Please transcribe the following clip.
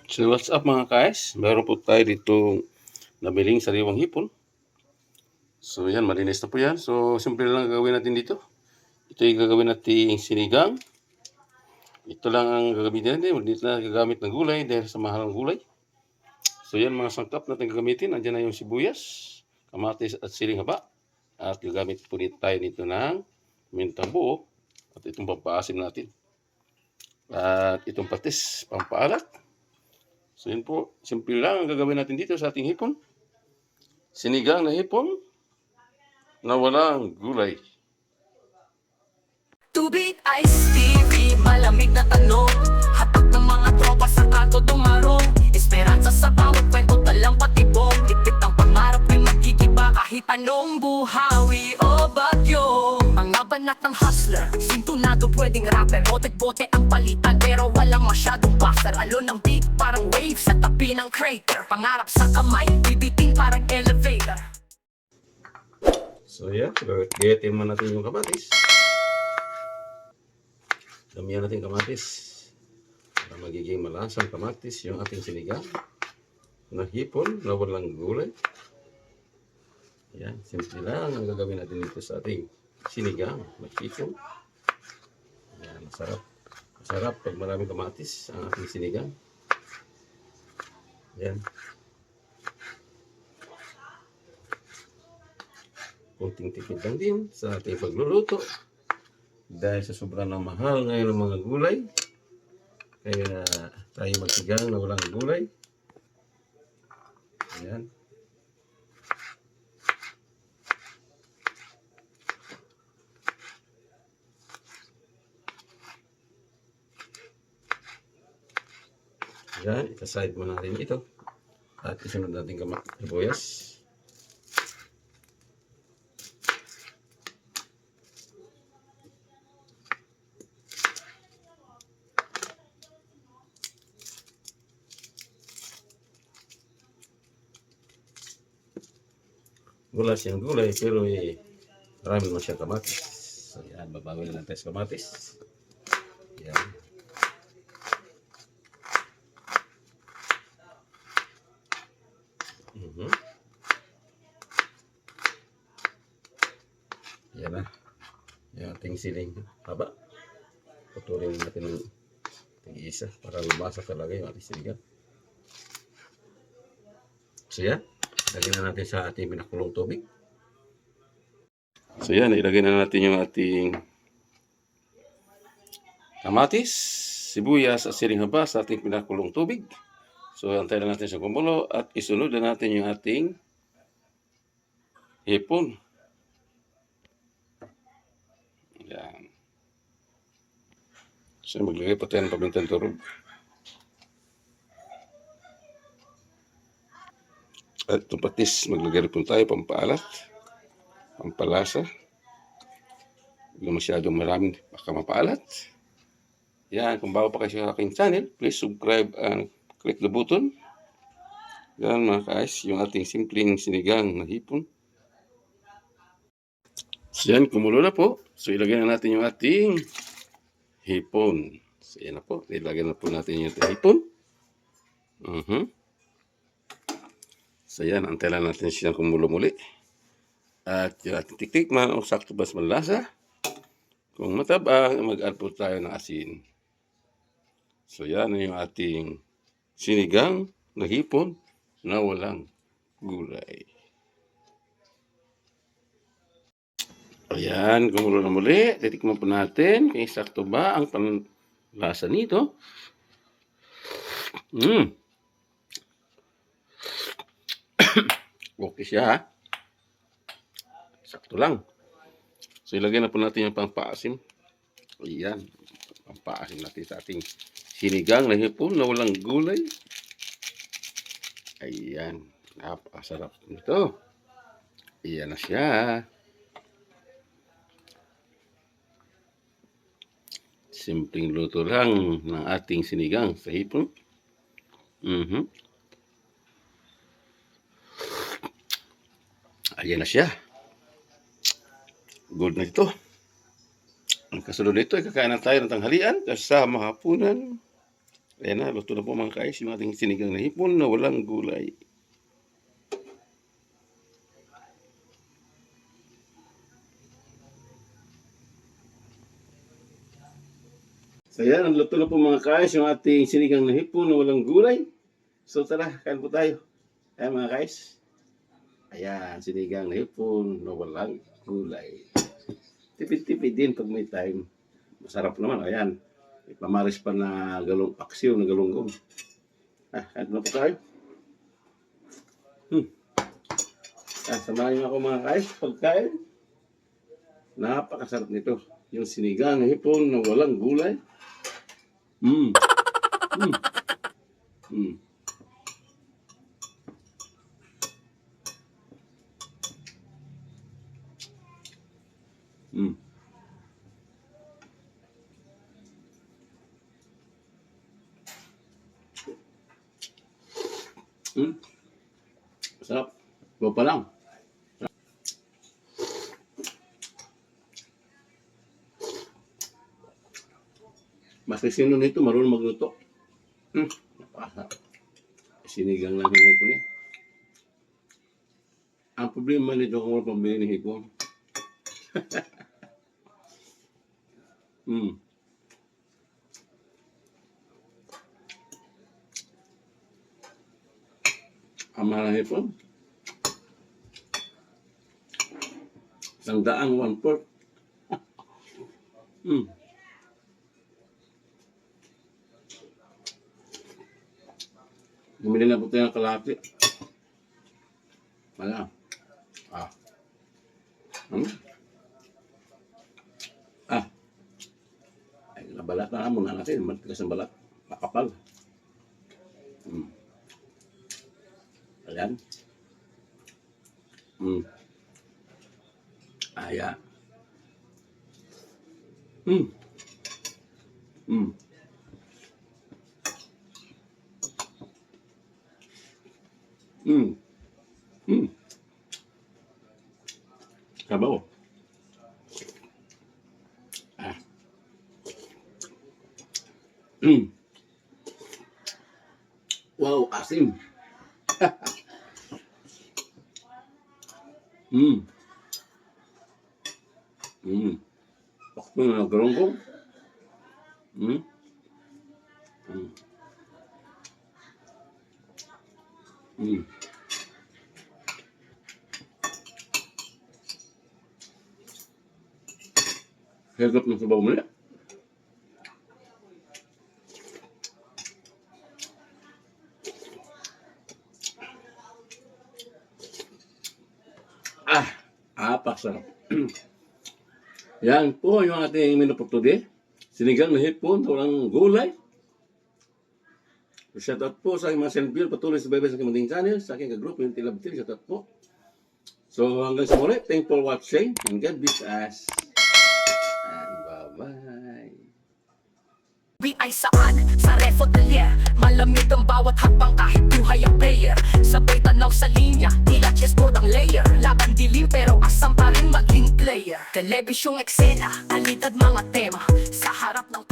So what's up mga guys? Meron po tayo dito nabiling sariwang hipon. So yan, malinis na po yan. So simple lang gagawin natin dito. Ito yung gagawin natin sinigang. Ito lang ang gagamitin natin. Hindi na gagamit ng gulay dahil sa mahal ng gulay. So yan mga sangkap natin gagamitin. Andiyan na yung sibuyas, kamatis at siling haba. At gagamit po tayo nito ng mintang buo. At itong pampaasim natin. At itong patis, pampaalat. So yun po, simple lang ang gagawin natin dito sa ating hipon. Sinigang na hipon na walang gulay. Tubig Ice TV, malamig na tanong. Hatag ng mga tropa sa kanto dumarong. Esperanza sa bawat kwento, talang patibong. Dikit ang pangarap ay magkikiba kahit anong buhawi o bagyo. Mga banat ng hustler, sintunado pwedeng rapper. Bote-bote ang palitan pero walang masyadong buzzer. Alon ng beat parang wave sa tabi ng crater. Pangarap sa kamay, bibiting parang elevator. So yeah, gayatin mo natin yung kamatis. Damihan natin kamatis para magiging malasang kamatis yung ating sinigang na hipon na walang gulay. Yan, simple lang ang gagawin natin dito sa ating sinigang na hipon. Yan, masarap. Masarap pag maraming kamatis ang ating sinigang. Yan. Kunting tipid lang din sa ating pagluluto. Dahil sa sobrang na mahal ngayon ng mga gulay, kaya tayo magsigang na walang gulay. Ayan. Ayan, itaside mo natin ito. At isunod natin sibuyas. Wala siyang gulay pero marami naman siyang kamatis. So yan, babawin na natin sa kamatis. Yan. Yan na. Yung ating siling haba. Putulin natin ng isa para lumasa talaga yung ating siligan. So yan. Ilagay na natin sa ating pinakulong tubig. So yan, ilagay na natin yung ating kamatis, sibuyas at siling haba sa ating pinakulong tubig. So antayin na natin sa kumulo at isunod na natin yung ating hipon. Yan. So maglagay pa tayo ng pamintang turog. At itong patis, maglagay po tayo pampaalat, pampalasa. Huwag masyadong maraming baka mapaalat. Yan, kung bago pa kayo sa aking channel, please subscribe and click the button. Yan mga guys, yung ating simpleng sinigang na hipon. So yan, kumulo na po. So ilagay na natin yung ating hipon. So yan na po, ilagay na po natin yung ating hipon. So yan, antayin natin siyang kumulo muli. At yung ating tiktikman o sakto ba sa malasa. Kung mataba, mag-add po tayo ng asin. So yan yung ating sinigang na hipon na walang gulay. Ayan, kumulo na muli. Titikman po natin kung sakto ba ang panlasa nito. Okay siya ha. Sakto lang. So ilagay na po natin yung pampaasim. Ayan. Pampaasim natin sa ating sinigang na hipon na walang gulay. Ayan. Napakasarap nito. Ayan na siya. Simpleng luto lang ng ating sinigang sa hipon. Ayan na siya. Good na ito. Ang kasunod nito ay kakain na tayo ng tanghalian kasama hapunan. Ayan na, luto na po mga guys, yung ating sinigang na hipon na walang gulay. So yan, ang luto na po mga guys, yung ating sinigang na hipon na walang gulay. So tara, kain po tayo. Ayan mga guys. Ayan, sinigang na hipon na walang gulay. Tipid-tipid din pag may time. Masarap naman, ayan. May pamaris pa na paksiw na galunggong. Kain na po tayo. Samahan niyo ako mga guys, pagkain. Napakasarap nito. Yung sinigang na hipon na walang gulay. Mm. Masarap. Bawa pa lang. Mas sino nito marunong magluto. Napakasarap. Sinigang lang yung hipon eh. Ang problema nito kung wala pambili ng hipon. Ang mahal ng hipon. 100, 1/4. Bumili na po tayo ng kalahati. Wala. Ay, nabalat na muna natin. Matigas ang balat. Makapal. Ayan. Ayan. Sabaw. Wow, asim. Pakto na galunggong. Hagap ng sabaw mo na. Pasarap. Yan po yung ating menu for today. Sinigang na hipon, walang gulay. Shout out po sa aking mga self-build. Patuloy sa bebe sa aking munting channel. Sa aking ka-group, yung tilabtil. Shout out po. So hanggang sa muli, thanks for watching. And God bless us. And bye-bye. Ay saan? Sa refotelier. Malamig ang bawat hakbang kahit buhay ang player. Sabay tanaw sa linya, tila chessboard ang layer. Laban dilim pero asam pa rin maging player. Telebisyong eksena, alintad mga tema. Sa harap ng